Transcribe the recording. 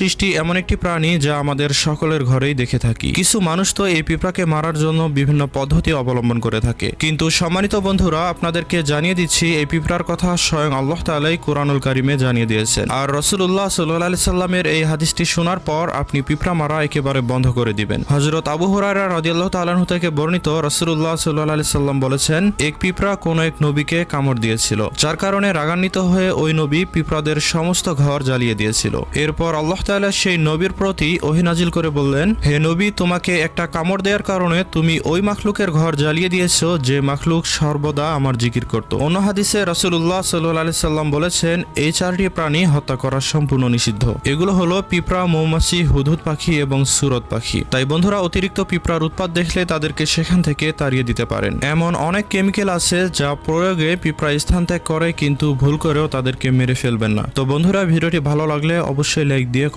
সৃষ্টি এমন একটি প্রাণী যা আমাদের সকলের ঘরেই দেখে থাকি। কিছু মানুষ তো এই পিঁপড়াকে মারার জন্য বিভিন্ন পদ্ধতি অবলম্বন করে থাকে, কিন্তু সম্মানিত বন্ধুরা, আপনাদেরকে জানিয়ে দিচ্ছি এই পিঁপড়ার কথা স্বয়ং আল্লাহ তাআলাই কুরআনুল কারিমে জানিয়ে দিয়েছেন। আর রাসূলুল্লাহ সাল্লাল্লাহু আলাইহি সাল্লামের এই হাদিসটি শোনার পর আপনি পিঁপড়া মারা একেবারে বন্ধ করে দিবেন। হযরত আবু হুরায়রা রাদিয়াল্লাহু তাআলা আনহু থেকে বর্ণিত, রাসূলুল্লাহ সাল্লাল্লাহু আলাইহি সাল্লাম বলেছেন, এক পিঁপড়া কোন এক নবীকে কামড় দিয়েছিল, যার কারণে রাগান্বিত হয়ে ওই নবী পিঁপড়াদের সমস্ত ঘর জ্বালিয়ে দিয়েছিল। এরপর আল্লাহ তাআলা সেই নবীর প্রতি ওহী নাজিল করে বললেন, হে নবী, তোমাকে একটা কামড় দেওয়ার কারণে তুমি ওই মাখলুকের ঘর জ্বালিয়ে দিয়েছো যে মাখলুক সর্বদা আমার জিকির করত। অন্য হাদিসে রাসূলুল্লাহ সাল্লাল্লাহু আলাইহি সাল্লাম বলেছেন, এই চারটি প্রাণী হত্যা করা সম্পূর্ণ নিষিদ্ধ। এগুলো হলো পিঁপড়া, মৌমাছি, হুদহুদ পাখি এবং সুরত পাখি। তাই বন্ধুরা, অতিরিক্ত পিঁপড়ার উৎপাত দেখলে তাদেরকে সেখান থেকে তাড়িয়ে দিতে পারেন। এমন অনেক কেমিক্যাল আছে যা প্রয়োগে পিঁপড়া স্থান ত্যাগ করে, কিন্তু ভুল করেও তাদেরকে মেরে ফেলবেন না। তো বন্ধুরা, ভিডিওটি ভালো লাগলে অবশ্যই লাইক দিয়ে